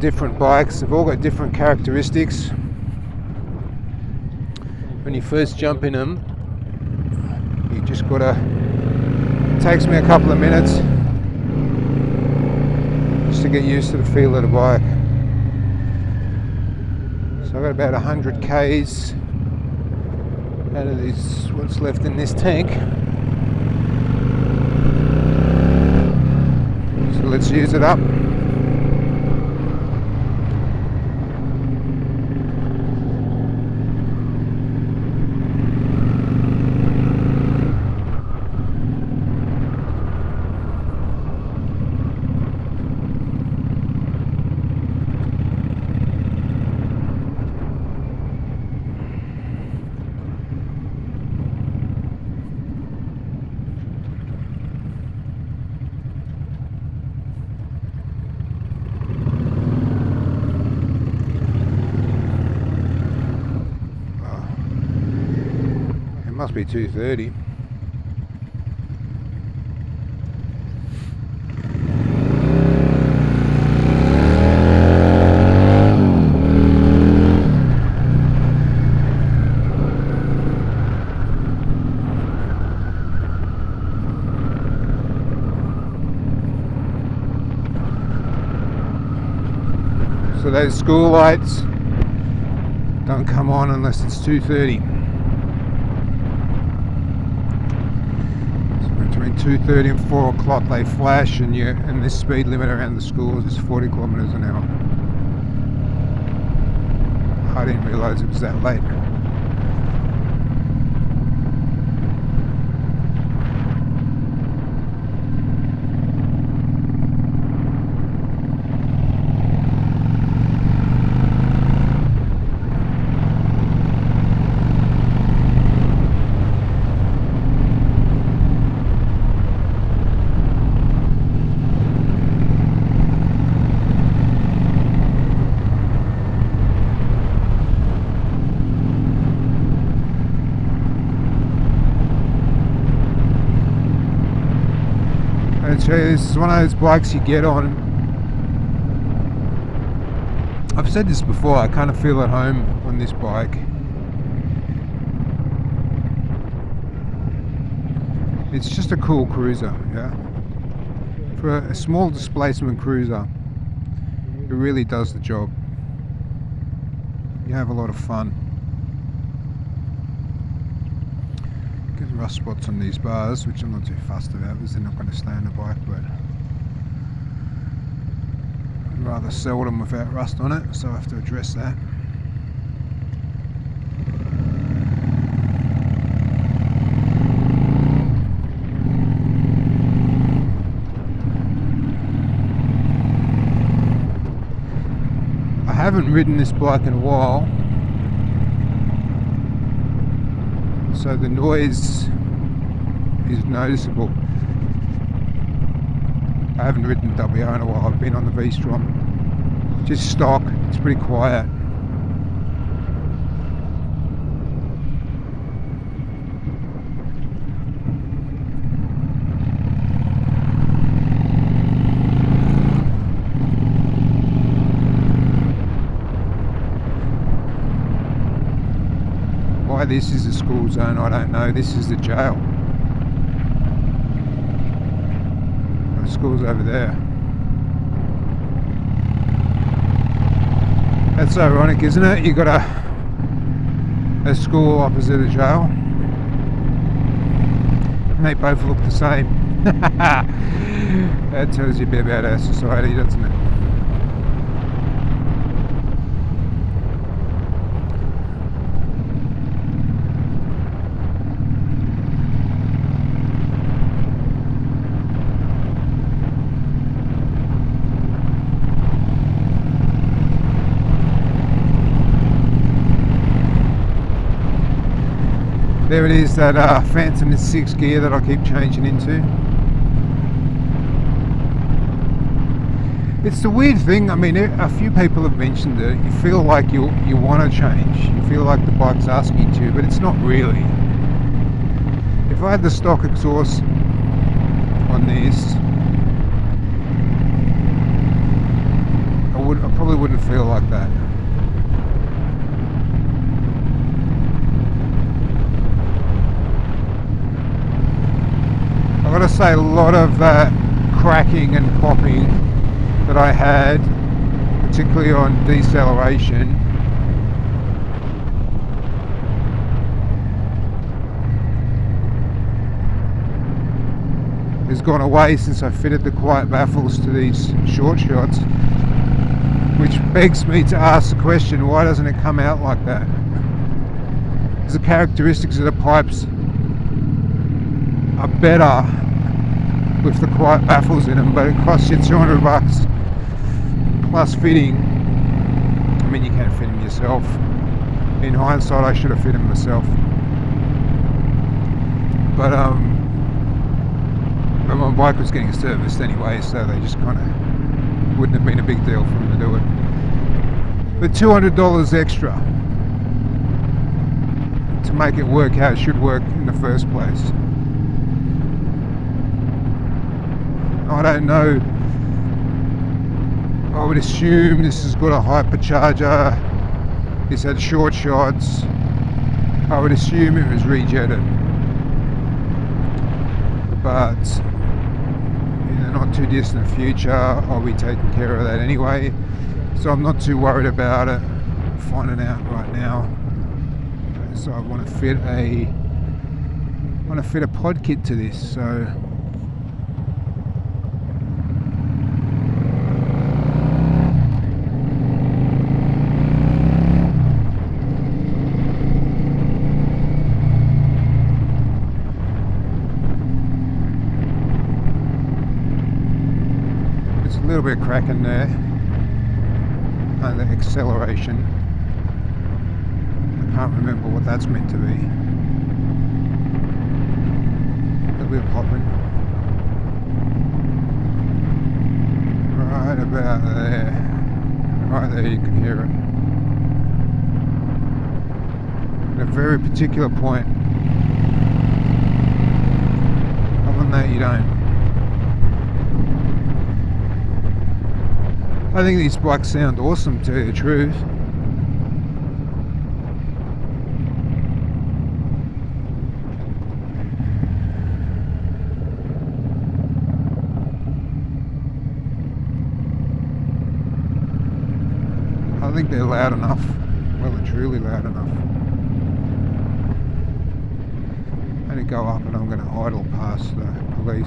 different bikes. They've all got different characteristics. When you first jump in them, you just gotta, it takes me a couple of minutes just to get used to the feel of the bike. So I've got about 100 Ks out of this, what's left in this tank. So let's use it up. Must be 2:30. So those school lights don't come on unless it's 2:30. 2:30 and 4 o'clock they flash, and this speed limit around the schools is 40 kilometers an hour. I didn't realise it was that late. This is one of those bikes you get on. I've said this before, I kind of feel at home on this bike. It's just a cool cruiser, yeah. For a small displacement cruiser, it really does the job. You have a lot of fun. Getting rust spots on these bars, which I'm not too fussed about because they're not going to stay on the bike, but I'd rather sell them without rust on it, so I have to address that. I haven't ridden this bike in a while, so the noise is noticeable. I haven't ridden WO in a while, I've been on the V-Strom. Just stock, it's pretty quiet. Why this is a school zone, I don't know. This is the jail. The school's over there. That's ironic, isn't it? You got a school opposite a jail, and they both look the same. That tells you a bit about our society, doesn't it? There it is, that Vance in 6th gear that I keep changing into. It's the weird thing, I mean, a few people have mentioned it. You feel like you want to change. You feel like the bike's asking you to, but it's not really. If I had the stock exhaust on this, I probably wouldn't feel like that. I've got to say, a lot of that cracking and popping that I had, particularly on deceleration, has gone away since I fitted the quiet baffles to these short shots, which begs me to ask the question, why doesn't it come out like that? Because the characteristics of the pipes are better with the quiet baffles in them, but it costs you $200 plus fitting. I mean, you can't fit them yourself. In hindsight, I should have fit them myself. But my bike was getting serviced anyway, so they just kind of wouldn't have been a big deal for them to do it. But $200 extra to make it work how it should work in the first place. I don't know. I would assume this has got a hypercharger. This had short shots. I would assume it was rejetted. But in the not too distant future, I'll be taking care of that anyway. So I'm not too worried about it. I'm finding out right now. So I want to fit a pod kit to this. So a little bit of cracking there and the acceleration. I can't remember what that's meant to be. A little bit of popping. Right about there. Right there you can hear it. At a very particular point. Other than that you don't. I think these bikes sound awesome, to tell you the truth. I think they're loud enough. Well, they're truly loud enough. I'm going to go up and I'm going to idle past the police.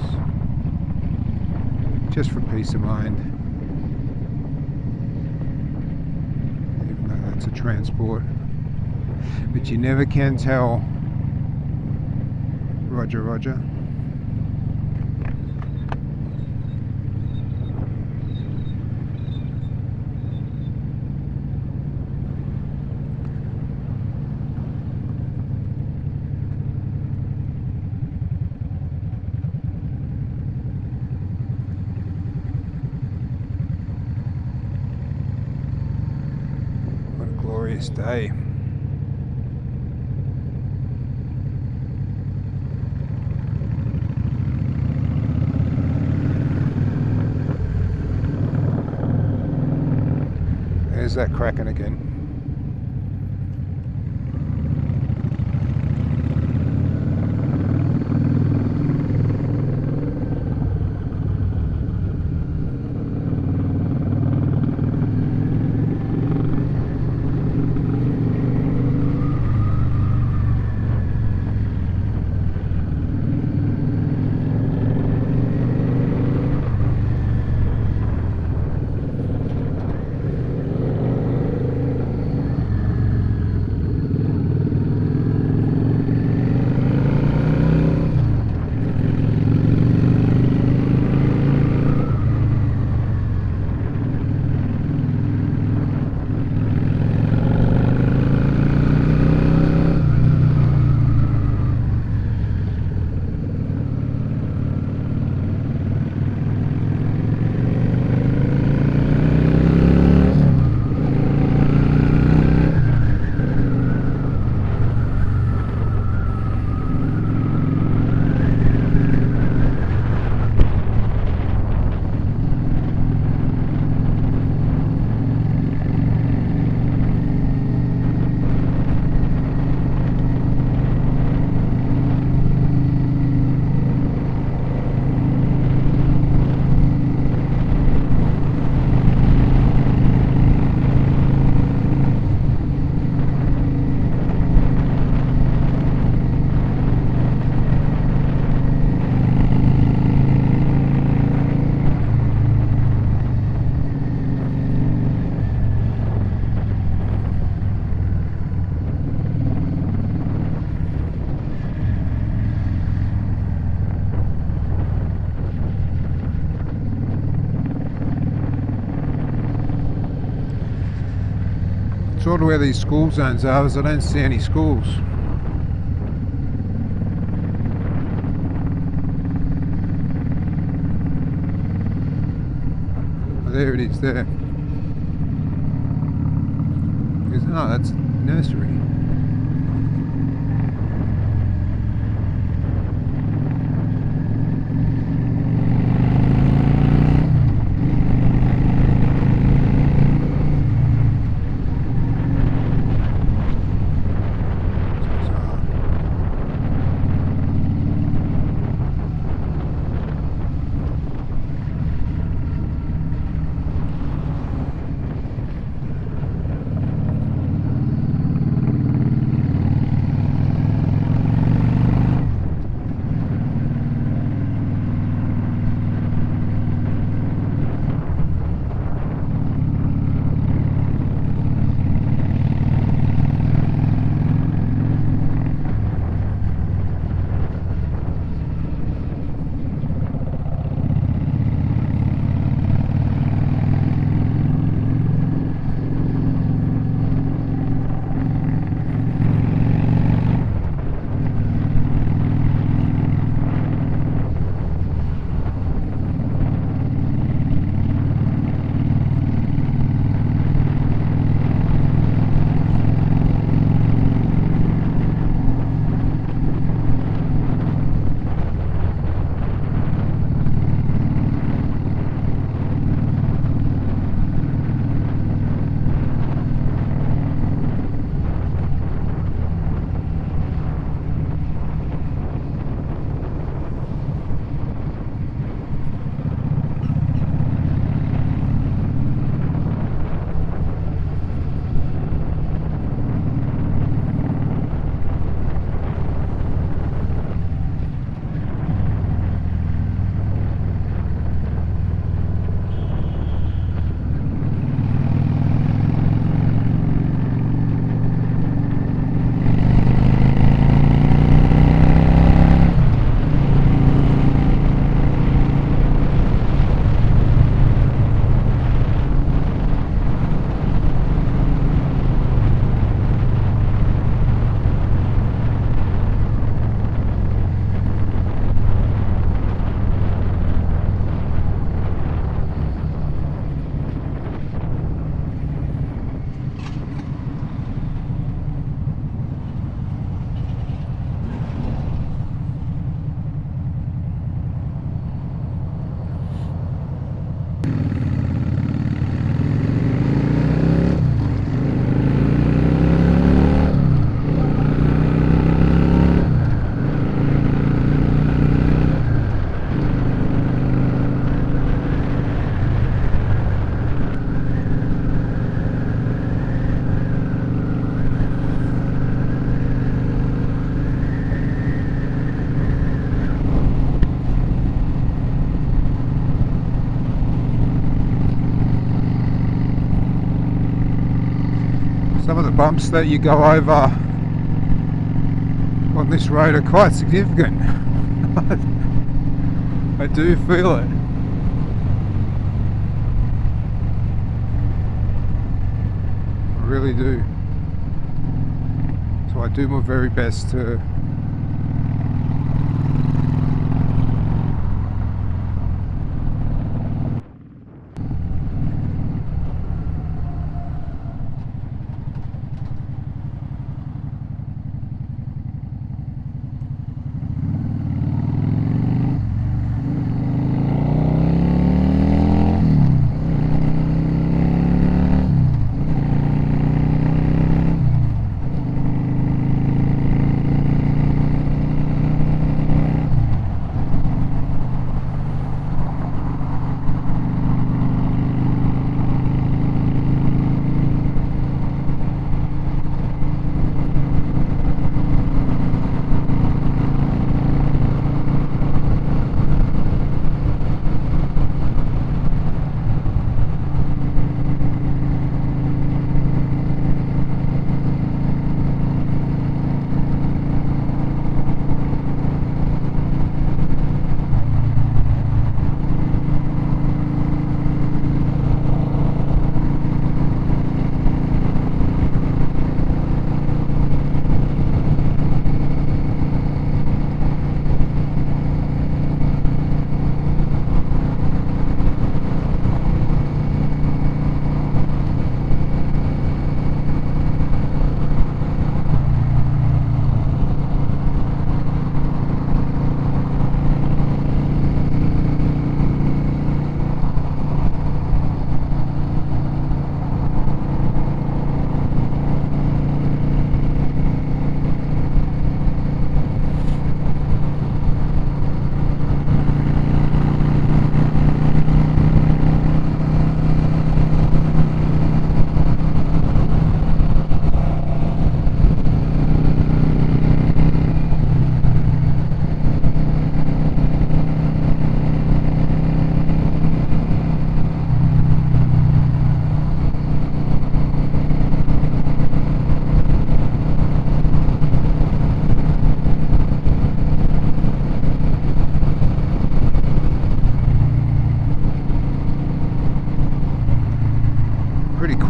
Just for peace of mind. It's a transport, but you never can tell. Roger, roger. Glorious day. There's that cracking again. sure where these school zones are, as I don't see any schools. Oh, there it is, there. Oh, that's nursery. Some of the bumps that you go over on this road are quite significant. I do feel it. I really do. So I do my very best to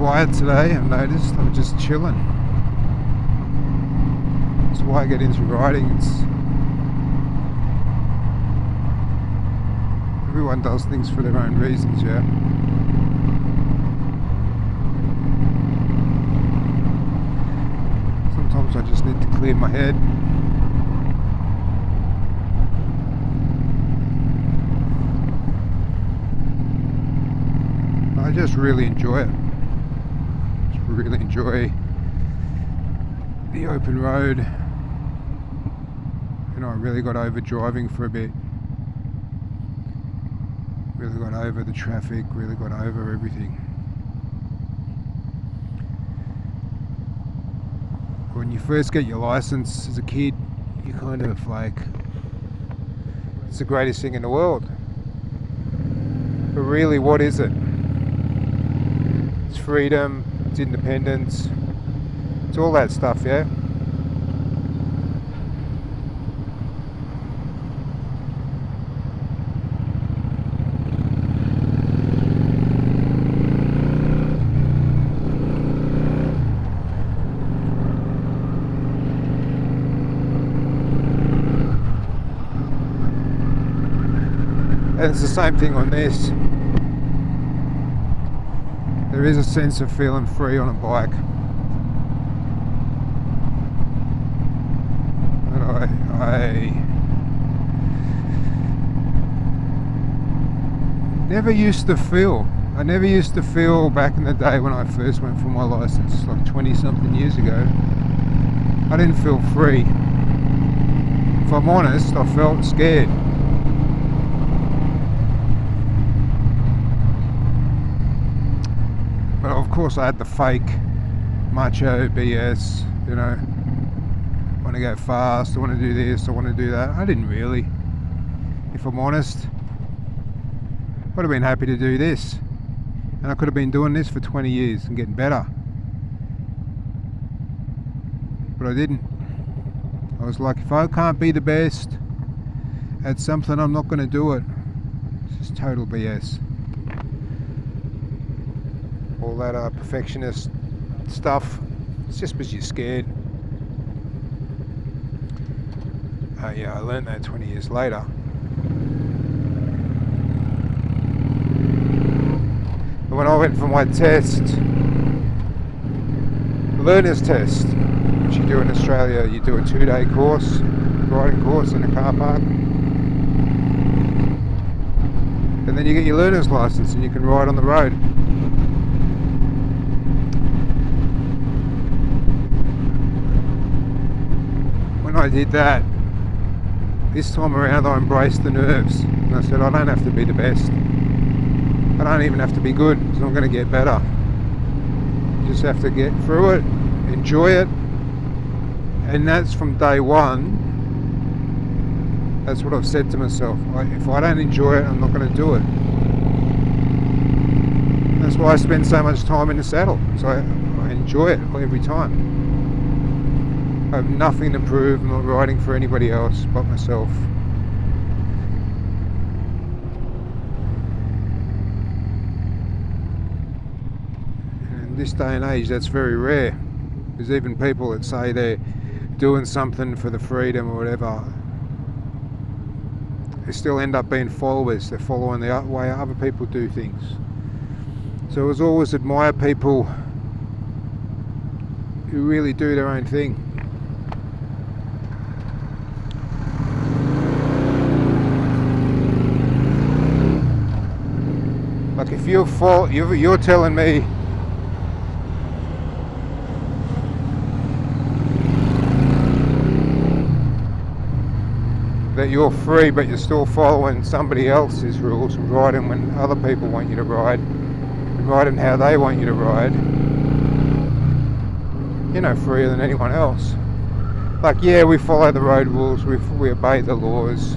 quiet today, I've noticed. I'm just chilling. That's why I get into writing. Everyone does things for their own reasons, yeah. Sometimes I just need to clear my head. I just really enjoy it. Just really enjoy the open road. You know, I really got over driving for a bit. Really got over the traffic, really got over everything. When you first get your license as a kid, you kind of like, it's the greatest thing in the world. But really, what is it? It's freedom, it's independence, it's all that stuff, yeah? And it's the same thing on this. There is a sense of feeling free on a bike. But I never used to feel. I never used to feel back in the day when I first went for my license, like 20 something years ago. I didn't feel free. If I'm honest, I felt scared. But of course I had the fake macho BS, you know, I want to go fast, I want to do this, I want to do that. I didn't really. If I'm honest, I'd have been happy to do this. And I could have been doing this for 20 years and getting better. But I didn't. I was like, if I can't be the best at something, I'm not going to do it. It's just total BS. All that perfectionist stuff, it's just because you're scared. Yeah, I learned that 20 years later. But when I went for my test, the learner's test, which you do in Australia, you do a 2-day course, riding course in a car park. And then you get your learner's license and you can ride on the road. When I did that, this time around I embraced the nerves and I said, I don't have to be the best. I don't even have to be good, because I'm going to get better. You just have to get through it, enjoy it, and that's from day one. That's what I've said to myself. If I don't enjoy it, I'm not going to do it. That's why I spend so much time in the saddle, so I enjoy it every time. I have nothing to prove. I'm not riding for anybody else but myself. And in this day and age, that's very rare. There's even people that say they're doing something for the freedom or whatever. They still end up being followers. They're following the way other people do things. So I always admire people who really do their own thing. Like if you're telling me that you're free but you're still following somebody else's rules and riding when other people want you to ride and riding how they want you to ride, you're no freer than anyone else. Like, yeah, we follow the road rules, we obey the laws.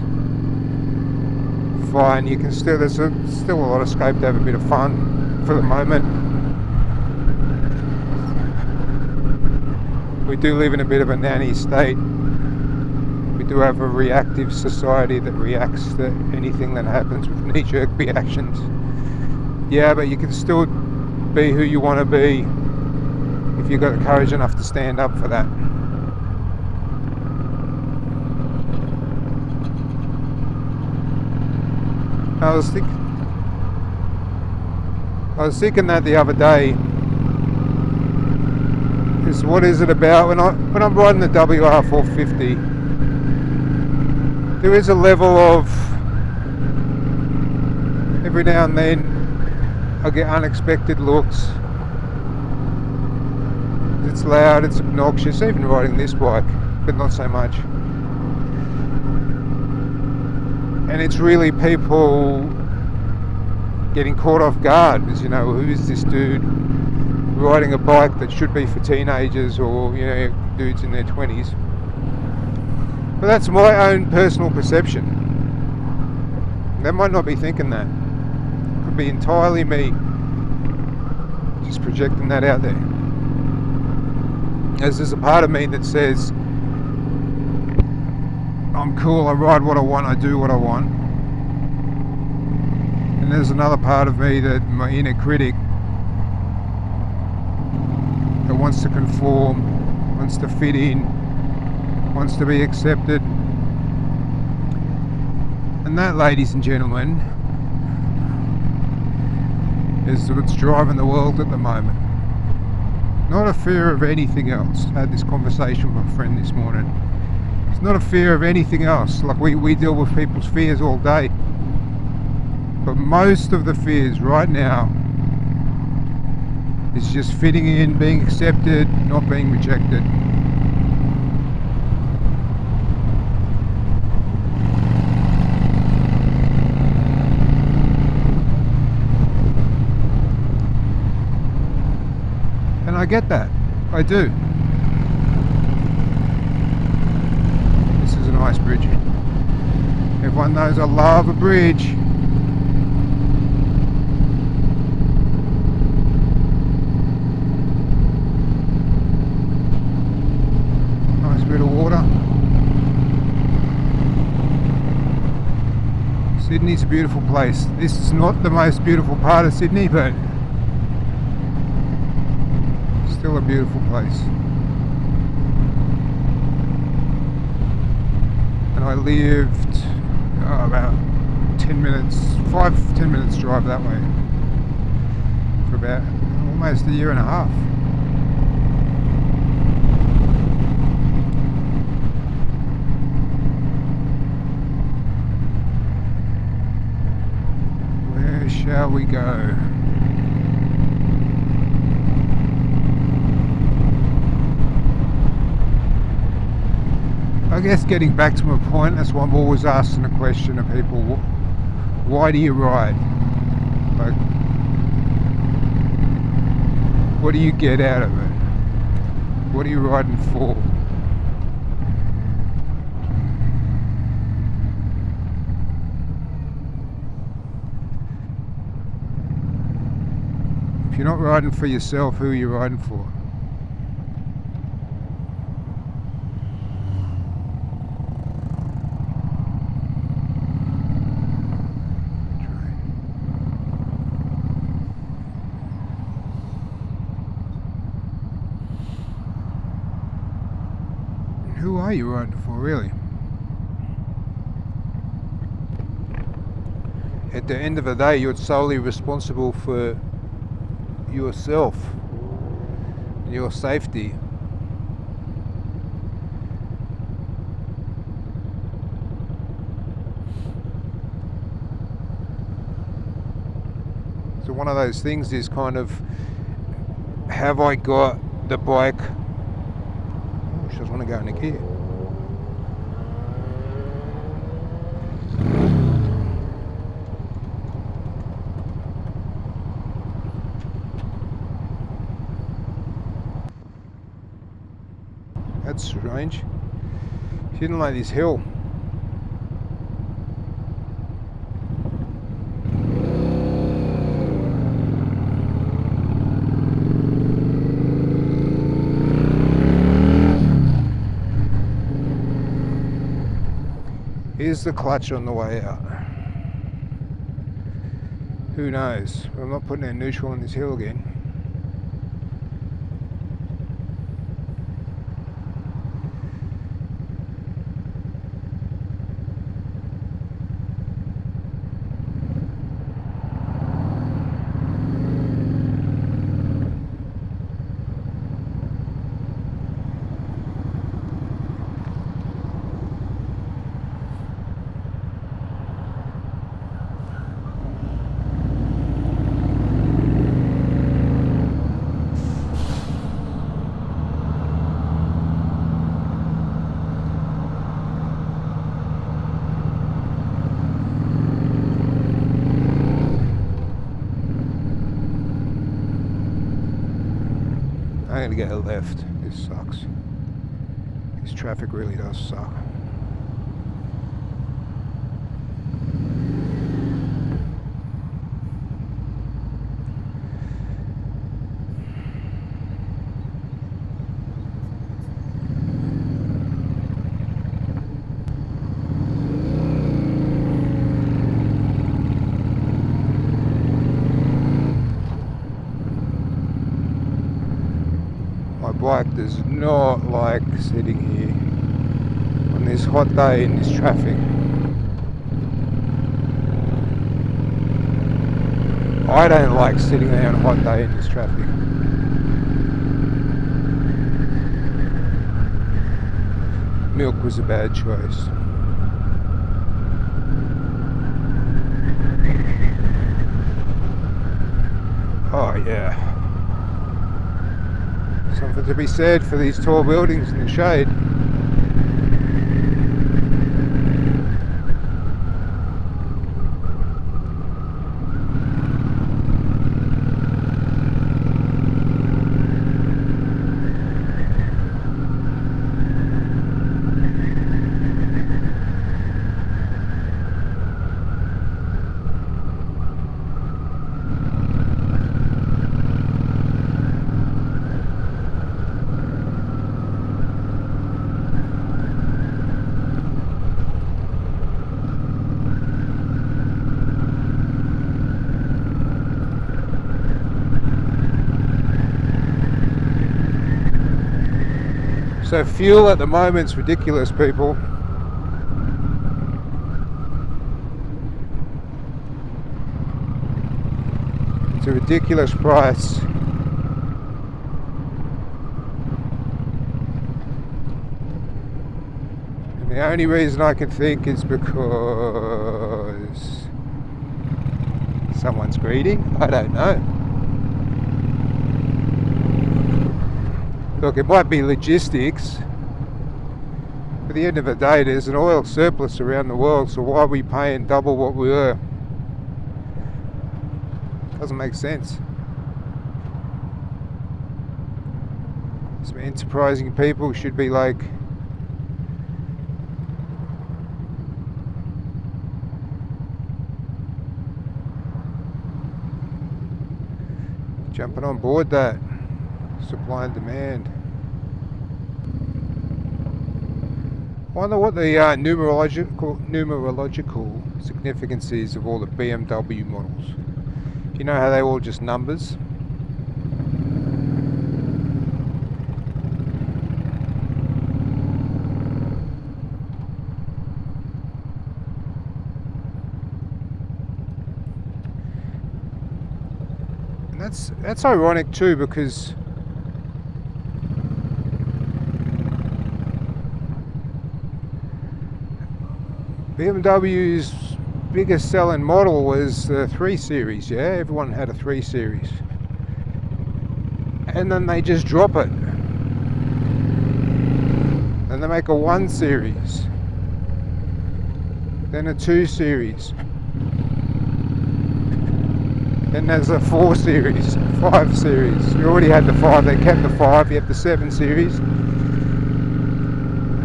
Fine, you can still, there's still a lot of scope to have a bit of fun for the moment. We do live in a bit of a nanny state. We do have a reactive society that reacts to anything that happens with knee-jerk reactions. Yeah, but you can still be who you want to be if you've got the courage enough to stand up for that. I was thinking that the other day. Is what is it about when I'm riding the WR450? There is a level of, every now and then I get unexpected looks. It's loud, it's obnoxious, even riding this bike, but not so much. And it's really people getting caught off guard, because, you know, who is this dude riding a bike that should be for teenagers or, you know, dudes in their 20s. But that's my own personal perception. They might not be thinking that. It could be entirely me just projecting that out there. As there's a part of me that says, I'm cool, I ride what I want, I do what I want. And there's another part of me, that my inner critic, that wants to conform, wants to fit in, wants to be accepted. And that, ladies and gentlemen, is what's driving the world at the moment. Not a fear of anything else. I had this conversation with a friend this morning. It's not a fear of anything else. Like we deal with people's fears all day. But most of the fears right now is just fitting in, being accepted, not being rejected. And I get that. I do. This is a nice bridge. Everyone knows I love a bridge. Bit of water. Sydney's a beautiful place. This is not the most beautiful part of Sydney, but still a beautiful place. And I lived about 10 minutes, 5-10 minutes drive that way for about almost a year and a half. Shall we go? I guess getting back to my point, that's why I'm always asking the question of people, why do you ride? Like, what do you get out of it? What are you riding for? If you're not riding for yourself, who are you riding for? Who are you riding for, really? At the end of the day, you're solely responsible for yourself, your safety. So one of those things is kind of, have I got the bike? Oh, she doesn't want to go into gear. That's strange. She didn't like this hill. Here's the clutch on the way out. Who knows? I'm not putting a neutral on this hill again. I'm going to go left. This sucks. This traffic really does suck. My bike does not like sitting here on this hot day in this traffic. I don't like sitting there on a hot day in this traffic. Milk was a bad choice. Oh yeah. Something to be said for these tall buildings in the shade. So fuel at the moment's ridiculous, people. It's a ridiculous price. And the only reason I can think is because someone's greedy. I don't know. Look, it might be logistics. At the end of the day, there's an oil surplus around the world, so why are we paying double what we were? Doesn't make sense. Some enterprising people should be like, jumping on board that. Supply and demand. I wonder what the numerological significance is of all the BMW models. You know how they all just numbers? And that's ironic too, because BMW's biggest selling model was the 3 Series, yeah? Everyone had a 3 Series. And then they just drop it. And they make a 1 Series. Then a 2 Series. Then there's a 4 Series, 5 Series. You already had the 5, they kept the 5, you have the 7 Series.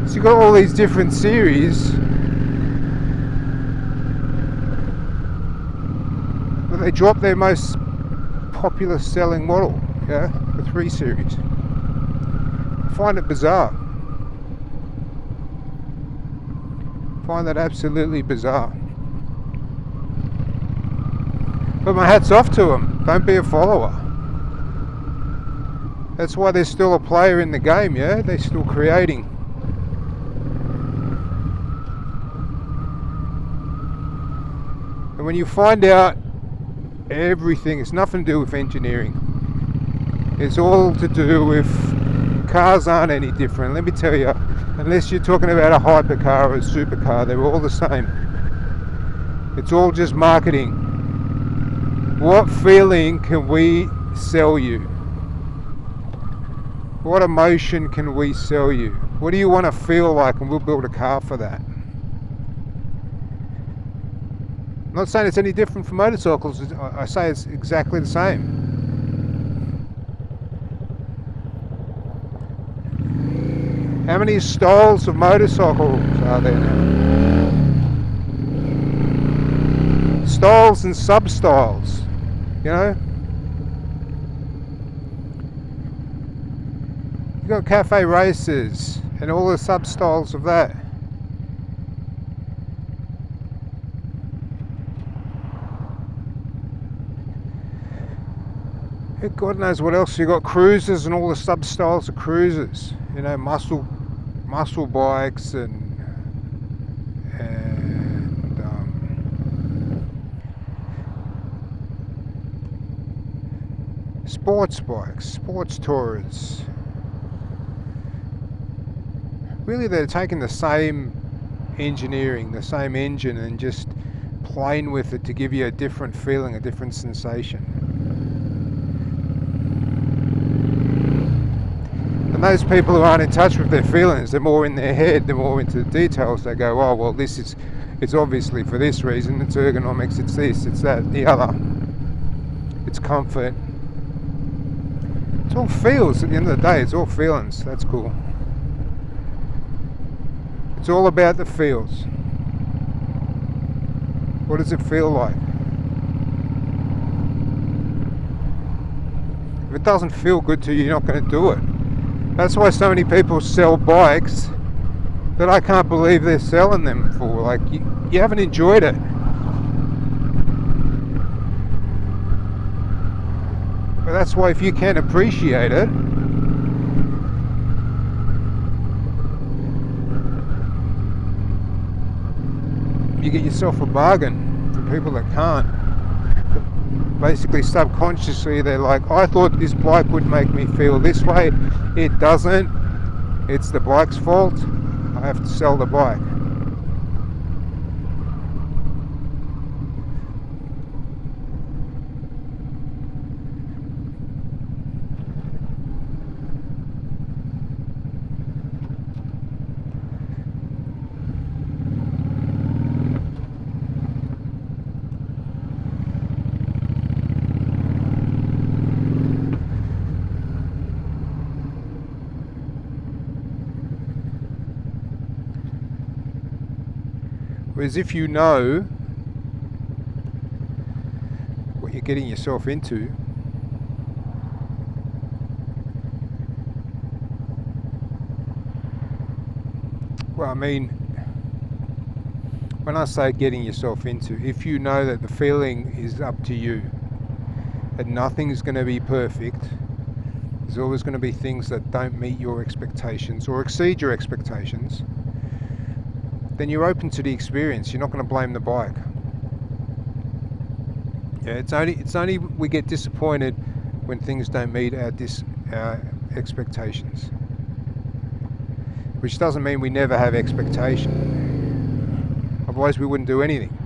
So you've got all these different series. They dropped their most popular selling model, yeah, the 3 Series. I find it bizarre. I find that absolutely bizarre. But my hat's off to them. Don't be a follower. That's why there's still a player in the game, yeah? They're still creating. And when you find out everything, it's nothing to do with engineering, it's all to do with cars aren't any different. Let me tell you, unless you're talking about a hypercar or a supercar, they're all the same. It's all just marketing. What feeling can we sell you? What emotion can we sell you? What do you want to feel like, and we'll build a car for that. I'm not saying it's any different from motorcycles. I say it's exactly the same. How many styles of motorcycles are there now? Styles and sub-styles, you know? You've got cafe races and all the sub-styles of that. God knows what else. You've got cruisers and all the sub-styles of cruisers. You know, muscle bikes and sports bikes, sports tourers. Really, they're taking the same engineering, the same engine, and just playing with it to give you a different feeling, a different sensation. And those people who aren't in touch with their feelings, they're more in their head, they're more into the details. They go, oh, well, it's obviously for this reason, it's ergonomics, it's this, it's that, the other. It's comfort. It's all feels at the end of the day, it's all feelings. That's cool. It's all about the feels. What does it feel like? If it doesn't feel good to you, you're not going to do it. That's why so many people sell bikes that I can't believe they're selling them for. Like, you haven't enjoyed it. But that's why if you can appreciate it, you get yourself a bargain for people that can't. Basically, subconsciously, they're like, I thought this bike would make me feel this way. It doesn't. It's the bike's fault. I have to sell the bike. Whereas if you know what you're getting yourself into, well, I mean, when I say getting yourself into, if you know that the feeling is up to you, that nothing's going to be perfect, there's always going to be things that don't meet your expectations or exceed your expectations, then you're open to the experience. You're not going to blame the bike. Yeah, it's only we get disappointed when things don't meet our expectations. Which doesn't mean we never have expectation. Otherwise we wouldn't do anything.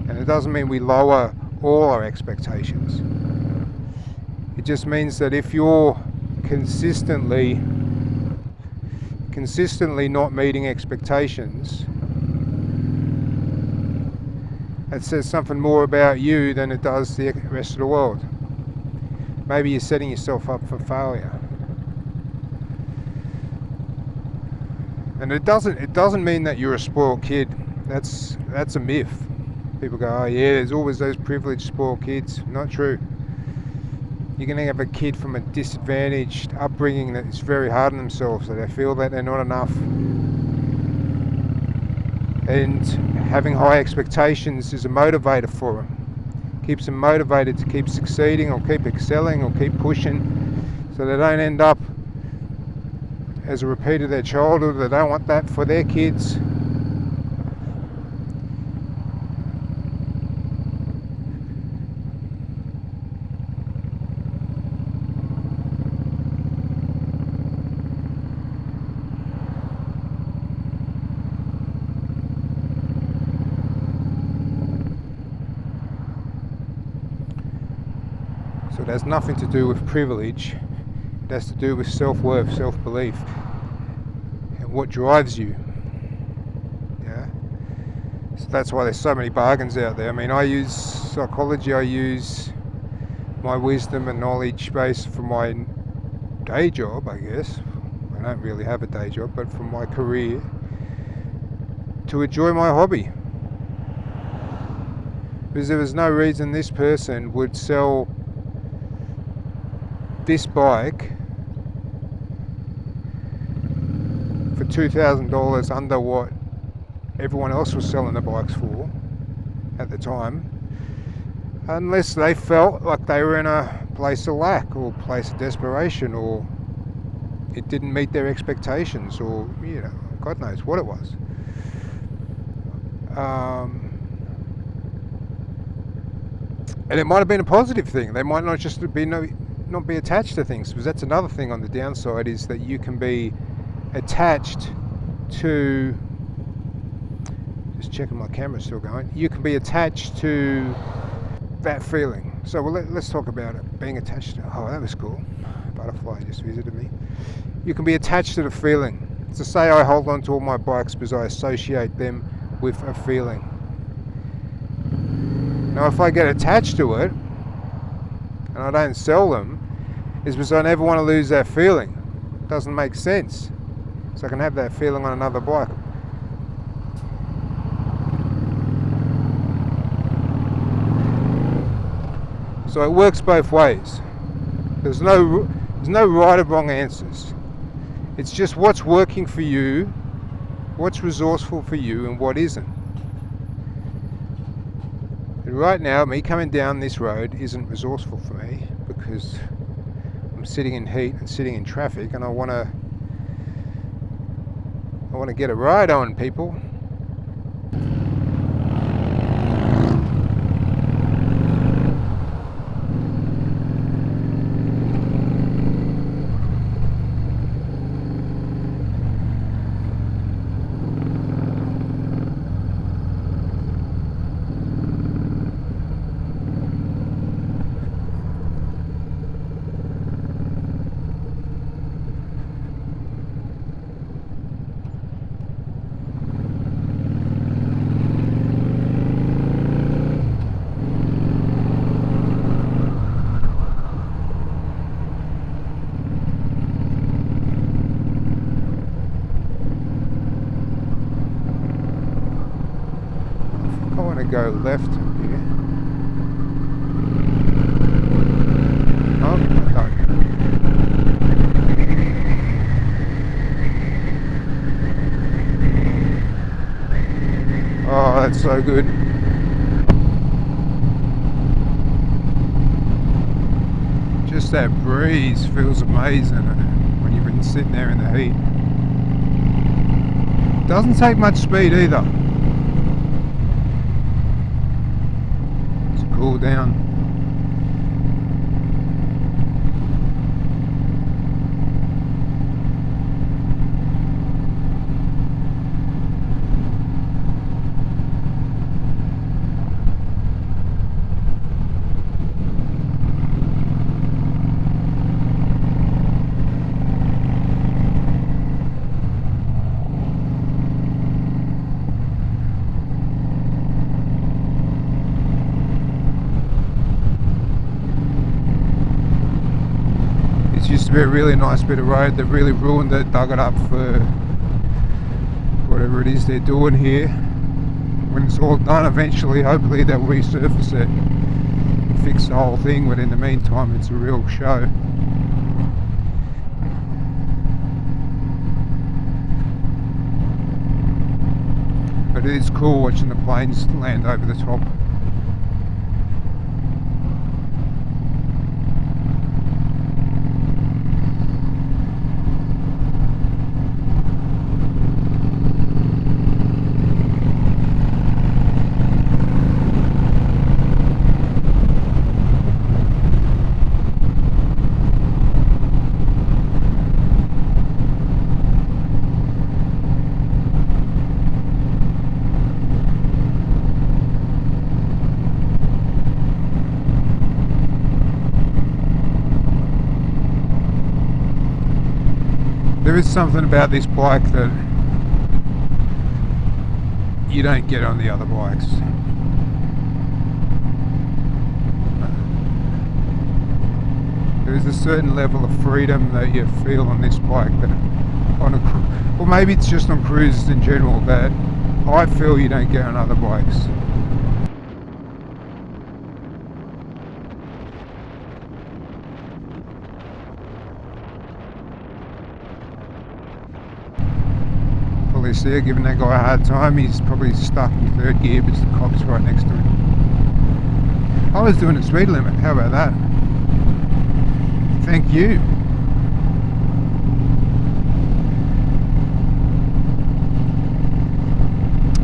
And it doesn't mean we lower all our expectations. It just means that if you're consistently not meeting expectations, it says something more about you than it does the rest of the world. Maybe you're setting yourself up for failure. And it doesn't mean that you're a spoiled kid. That's a myth. People go, oh yeah, there's always those privileged spoiled kids. Not true. You're going to have a kid from a disadvantaged upbringing that is very hard on themselves, that they feel that they're not enough. And having high expectations is a motivator for them. Keeps them motivated to keep succeeding or keep excelling or keep pushing, so they don't end up as a repeat of their childhood. They don't want that for their kids. So it has nothing to do with privilege. It has to do with self-worth, self-belief, and what drives you. Yeah. So that's why there's so many bargains out there. I mean, I use psychology. I use my wisdom and knowledge base for my day job, I guess. I don't really have a day job, but from my career, to enjoy my hobby. Because there was no reason this person would sell this bike for $2,000 under what everyone else was selling the bikes for at the time, unless they felt like they were in a place of lack or place of desperation, or it didn't meet their expectations, or God knows what it was. And it might have been a positive thing. They might not just not be attached to things, because that's another thing on the downside, is that you can be attached to, just checking my camera's still going, you can be attached to that feeling. So let's talk about it. Being attached to, oh, that was cool. Butterfly just visited me. You can be attached to the feeling. To say I hold on to all my bikes because I associate them with a feeling. Now if I get attached to it and I don't sell them, it's because I never want to lose that feeling. It doesn't make sense. So I can have that feeling on another bike. So it works both ways. There's no right or wrong answers. It's just what's working for you, what's resourceful for you, and what isn't. And right now, me coming down this road isn't resourceful for me, because I'm sitting in heat and sitting in traffic, and I want to get a ride on, people. Go left here. Oh, no. Oh, that's so good. Just that breeze feels amazing when you've been sitting there in the heat. Doesn't take much speed either. Cool down. Used to be a really nice bit of road that really ruined it, dug it up for whatever it is they're doing here. When it's all done, eventually, hopefully they'll resurface it and fix the whole thing, but in the meantime it's a real show. But it is cool watching the planes land over the top. There is something about this bike that you don't get on the other bikes. There is a certain level of freedom that you feel on this bike that or maybe it's just on cruises in general, that I feel you don't get on other bikes. Police there giving that guy a hard time. He's probably stuck in third gear because the cop's right next to him. I was doing the speed limit, how about that? Thank you.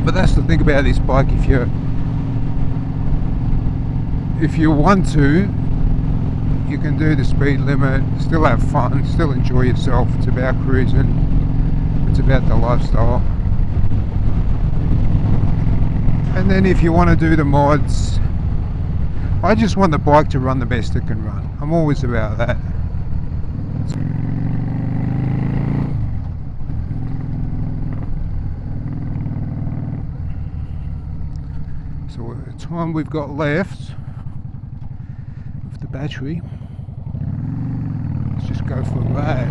But that's the thing about this bike, if you want to, you can do the speed limit, still have fun, still enjoy yourself. It's about cruising, it's about the lifestyle. And then if you want to do the mods, I just want the bike to run the best it can run. I'm always about that. So the time we've got left with the battery, let's just go for a ride.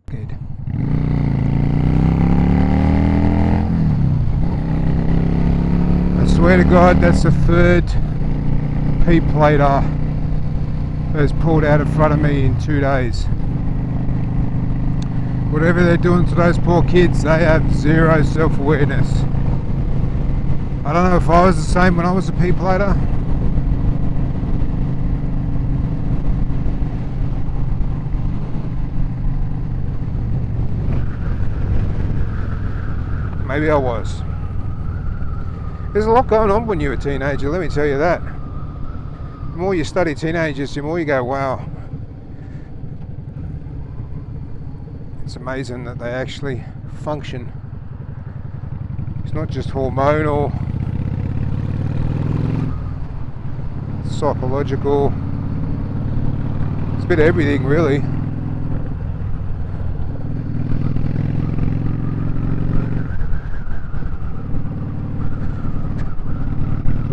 Good. I swear to God, that's the third P-plater that's pulled out in front of me in 2 days. Whatever they're doing to those poor kids, they have zero self-awareness. I don't know if I was the same when I was a P-plater. Maybe I was. There's a lot going on when you're a teenager, let me tell you that. The more you study teenagers, the more you go, wow. It's amazing that they actually function. It's not just hormonal, it's psychological, it's a bit of everything really.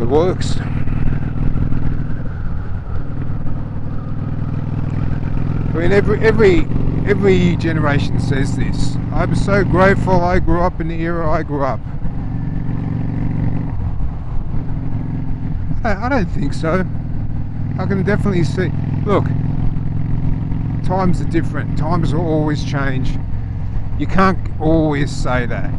It works. I mean, every generation says this. I'm so grateful I grew up in the era I grew up. I don't think so. I can definitely see, look, times are different. Times will always change. You can't always say that.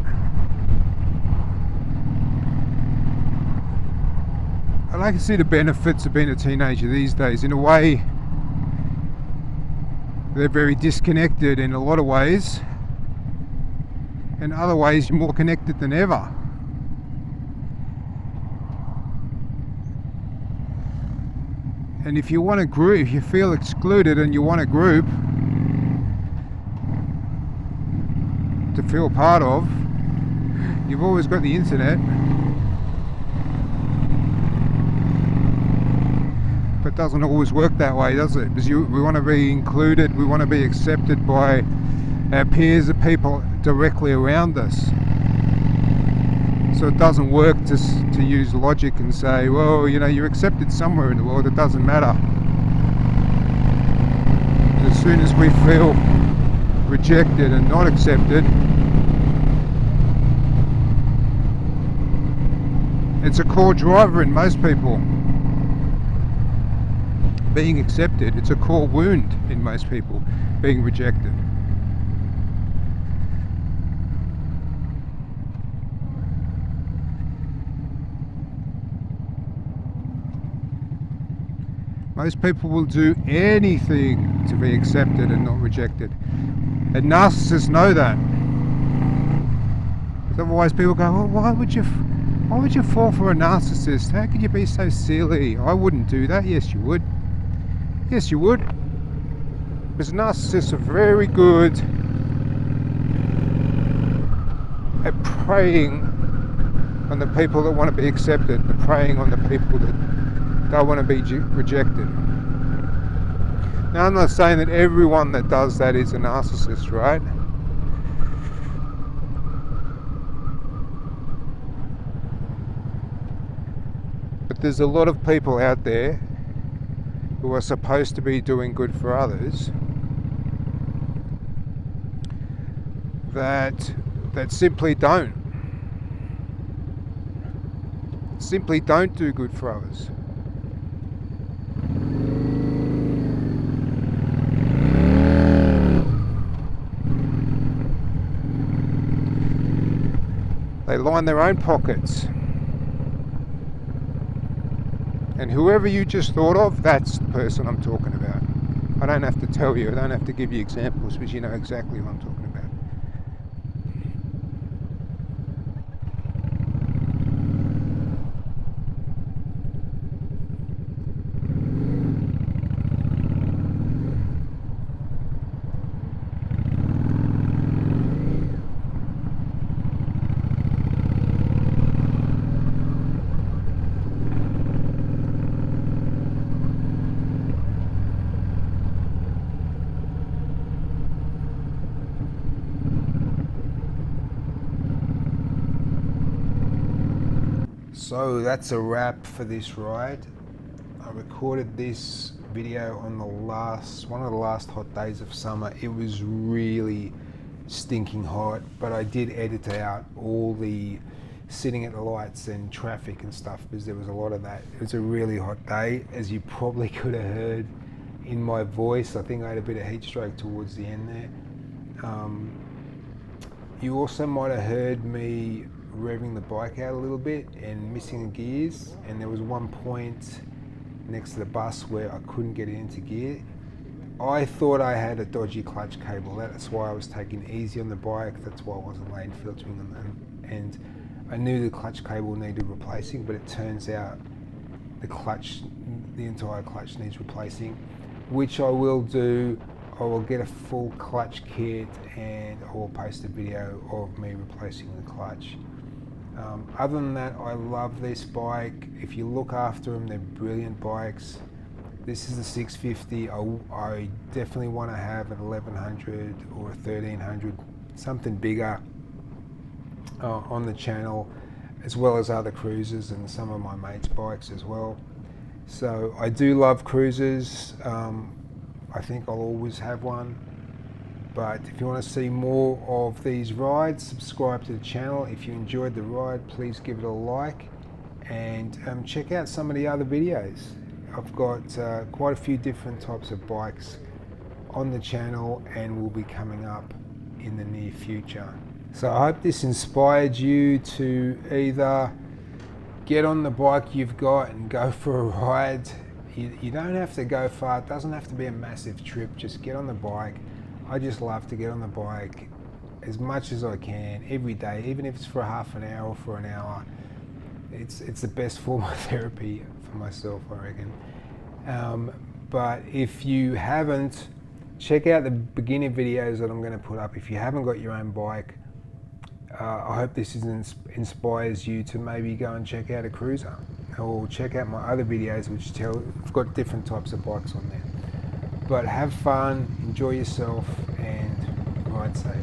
And I can see the benefits of being a teenager these days. In a way, they're very disconnected in a lot of ways. In other ways, you're more connected than ever. And if you want a group, if you feel excluded and you want a group to feel part of, you've always got the internet. But it doesn't always work that way, does it? Because we want to be included, we want to be accepted by our peers, the people directly around us. So it doesn't work to use logic and say, well, you know, you're accepted somewhere in the world, it doesn't matter. As soon as we feel rejected and not accepted, it's a core driver in most people. Being accepted, it's a core wound in most people, being rejected. Most people will do anything to be accepted and not rejected. And narcissists know that. Because otherwise people go, well, why would you fall for a narcissist? How could you be so silly? I wouldn't do that. Yes, you would. Yes, you would. Because narcissists are very good at preying on the people that want to be accepted, and preying on the people that don't want to be rejected. Now, I'm not saying that everyone that does that is a narcissist, right? there's a lot of people out there who are supposed to be doing good for others that simply don't do good for others. They line their own pockets. And whoever you just thought of, that's the person I'm talking about. I don't have to tell you, I don't have to give you examples, because you know exactly who I'm talking about. So that's a wrap for this ride. I recorded this video on one of the last hot days of summer. It was really stinking hot, but I did edit out all the sitting at the lights and traffic and stuff, because there was a lot of that. It was a really hot day, as you probably could have heard in my voice. I think I had a bit of heat stroke towards the end there. You also might have heard me revving the bike out a little bit and missing the gears, and there was one point next to the bus where I couldn't get it into gear. I thought I had a dodgy clutch cable. That's why I was taking it easy on the bike. That's why I wasn't lane filtering them, and I knew the clutch cable needed replacing, but it turns out the entire clutch needs replacing, which I will do. I will get a full clutch kit and I will post a video of me replacing the clutch. Other than that, I love this bike. If you look after them, they're brilliant bikes. This is the 650. I definitely want to have an 1100 or a 1300, something bigger on the channel, as well as other cruisers and some of my mates' bikes as well. So I do love cruisers. I think I'll always have one. But if you want to see more of these rides, subscribe to the channel. If you enjoyed the ride, please give it a like, and check out some of the other videos. I've got quite a few different types of bikes on the channel and will be coming up in the near future. So I hope this inspired you to either get on the bike you've got and go for a ride. You don't have to go far. It doesn't have to be a massive trip. Just get on the bike. I just love to get on the bike as much as I can every day, even if it's for half an hour or for an hour. It's the best form of therapy for myself, I reckon. But if you haven't, check out the beginner videos that I'm going to put up. If you haven't got your own bike, I hope this inspires you to maybe go and check out a cruiser, or check out my other videos which I've got different types of bikes on there. But have fun, enjoy yourself, and ride safe.